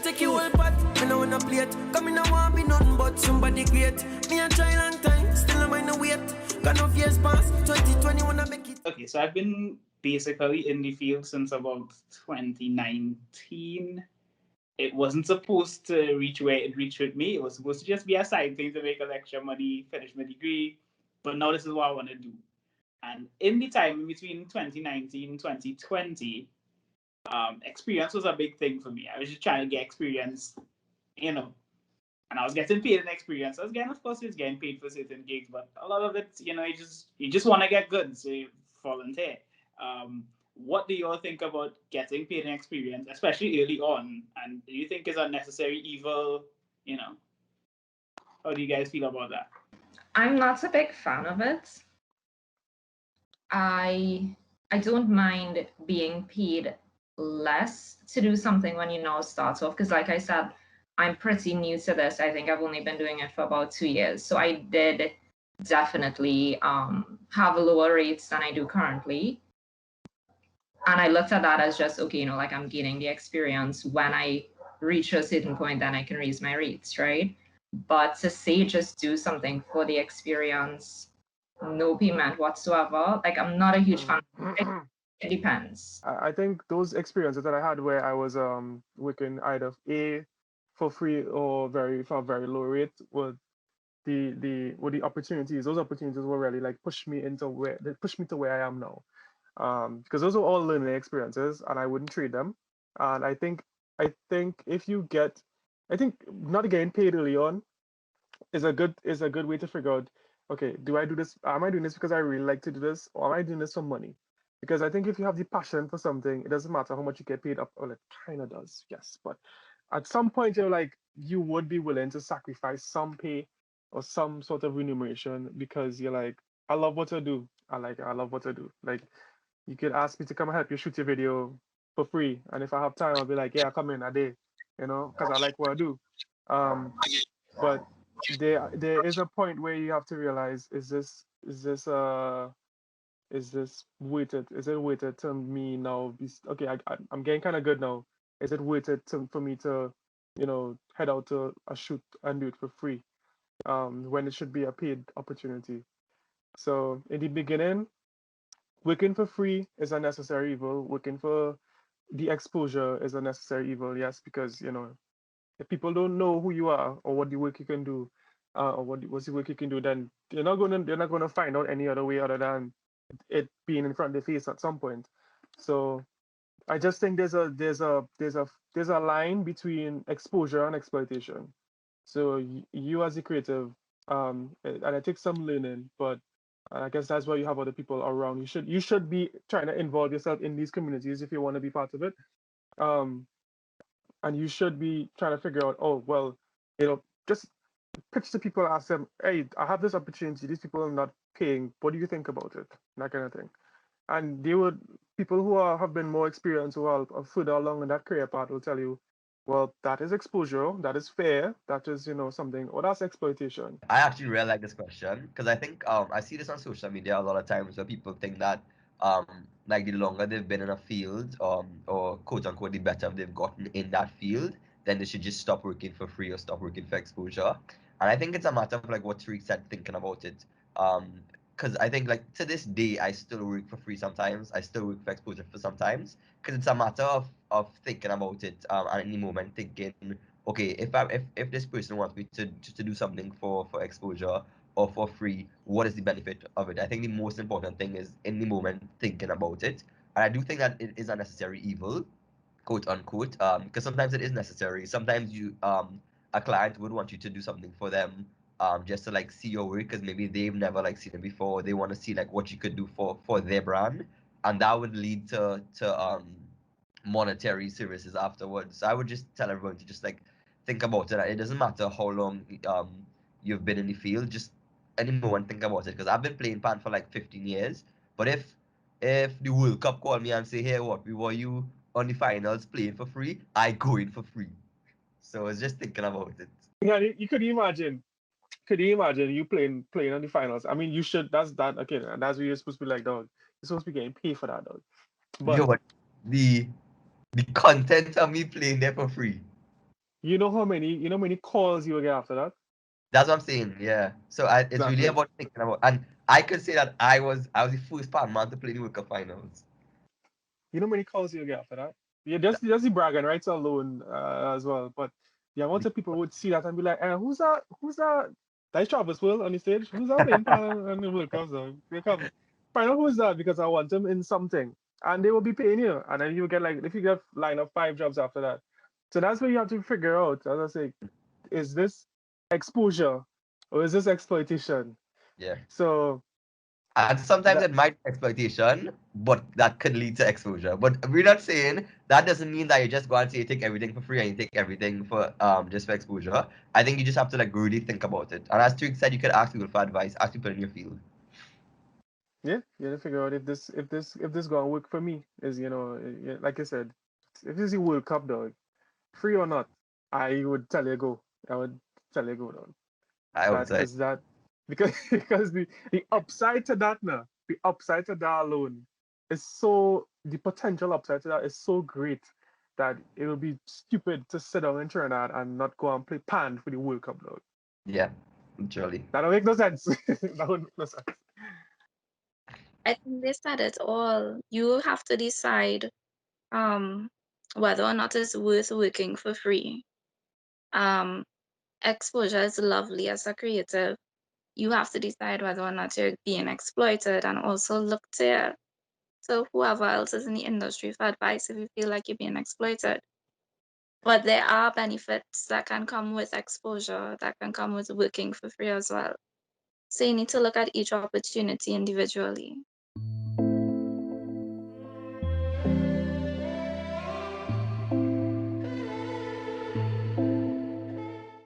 take you all part. Me no wanna play it. Come in, I want be nothing but somebody great. Me a try long time, still I'm in the wait. Got no fears past 2020 wanna make it. Okay, so I've been basically in the field since about 2019. It wasn't supposed to reach where it reached with me. It was supposed to just be a side thing to make a extra money, finish my degree. But now this is what I want to do. And in the time between 2019 and 2020, experience was a big thing for me. I was just trying to get experience, you know, and I was getting paid in experience. I was getting, of course, I was getting paid for certain gigs, but a lot of it, you just want to get good, so you volunteer. What do you all think about getting paid in experience, especially early on? And do you think is a necessary evil? You know, how do you guys feel about that? I'm not a big fan of it. I don't mind being paid less to do something when you know it starts off, because like I said, I'm pretty new to this. I think I've only been doing it for about 2 years. So I did definitely have lower rates than I do currently. And I looked at that as just, okay, like I'm gaining the experience. When I reach a certain point, then I can raise my rates, right? But to say just do something for the experience, no payment whatsoever, like I'm not a huge fan. It depends. I think those experiences that I had where I was working either for free or for a very low rate were the opportunities. Those opportunities were really like pushed me to where I am now. Because those are all learning experiences, and I wouldn't trade them. And I think if you get, I think not getting paid early on is a good way to figure out, okay, do I do this? Am I doing this because I really like to do this, or am I doing this for money? Because I think if you have the passion for something, it doesn't matter how much you get paid up. Well, it kind of does, yes. But at some point, you would be willing to sacrifice some pay or some sort of remuneration because you're like, I love what I do. I love what I do. Like, you could ask me to come and help you shoot your video for free, and if I have time, I'll be like, yeah, come in a day, because I like what I do. But there is a point where you have to realize, is this weighted? Is it weighted to me now? Okay, I'm getting kind of good now. Is it weighted for me to, head out to a shoot and do it for free? When it should be a paid opportunity. So in the beginning, working for free is a necessary evil. Working for the exposure is a necessary evil. Yes, because if people don't know who you are or what the work you can do, or what's the work you can do, then they're not gonna find out any other way other than it being in front of their face at some point. So I just think there's a line between exposure and exploitation. So you as a creative, and it takes some learning, but I guess that's why you have other people around. You should be trying to involve yourself in these communities if you want to be part of it. Um, and you should be trying to figure out, oh well, just pitch to people, ask them, hey, I have this opportunity. These people are not paying. What do you think about it? That kind of thing. And people who have been more experienced, who are further along in that career path, will tell you, well, that is exposure, that is fair, that is something, or that's exploitation. I actually really like this question because I think I see this on social media a lot of times where people think that like the longer they've been in a field, or quote unquote the better they've gotten in that field, then they should just stop working for free or stop working for exposure. And I think it's a matter of like what Tariq said, thinking about it. Because I think like to this day I still work for free sometimes. I still work for exposure for sometimes. Because it's a matter of thinking about it at any moment, thinking, okay, if this person wants me to do something for exposure or for free, what is the benefit of it? I think the most important thing is in the moment thinking about it. And I do think that it is a necessary evil, quote unquote, because sometimes it is necessary. Sometimes a client would want you to do something for them, just to like see your work because maybe they've never like seen it before. They want to see like what you could do for their brand, and that would lead to monetary services afterwards. So I would just tell everyone to just like think about it. It doesn't matter how long you've been in the field, just any moment think about it. Because I've been playing pan for like 15 years. But if the World Cup call me and say, hey, what we were you on the finals playing for free, I go in for free. So I was just thinking about it. Yeah, you could imagine. Could you imagine you playing on the finals? I mean, you should. That's that. Okay, and that's what you're supposed to be like, dog. You're supposed to be getting paid for that, dog. But Yo, the content of me playing there for free. you know how many calls you will get after that? That's what I'm saying. Yeah. So it's really Exactly. about thinking about, and I could say that I was the first Pan man to play the World Cup finals. You know how many calls you get after that? Yeah, just the bragging rights alone as well. But the amount of people would see that and be like, who's that? Who's that? That's Travis Will on the stage. Who's that playing pan and the World Cup? So they come find out who's that because I want him in something. And they will be paying you. And then you get like if you get line up 5 jobs after that. So that's where you have to figure out, as I say, is this exposure or is this exploitation? Yeah. So And sometimes that it might be exploitation, but that could lead to exposure. But we're not saying that doesn't mean that you just go and say you take everything for free and you take everything for just for exposure. I think you just have to like really think about it. And as Tariq said, you could ask people for advice, ask people in your field. yeah, you have to figure out if this gonna work for me. Is yeah, like I said, if this is the World Cup, dog, free or not, I would tell you go. I would tell you go down. I would That say. because the upside to that now, the upside to that alone is so the potential upside to that is so great that it will be stupid to sit down in Trinidad and not go and play pan for the World Cup, dog. Yeah, literally. That don't make no sense. That would make no sense. I think they said it all. You have to decide whether or not it's worth working for free. Um, exposure is lovely as a creative. You have to decide whether or not you're being exploited and also look to whoever else is in the industry for advice if you feel like you're being exploited. But there are benefits that can come with exposure, that can come with working for free as well. So you need to look at each opportunity individually.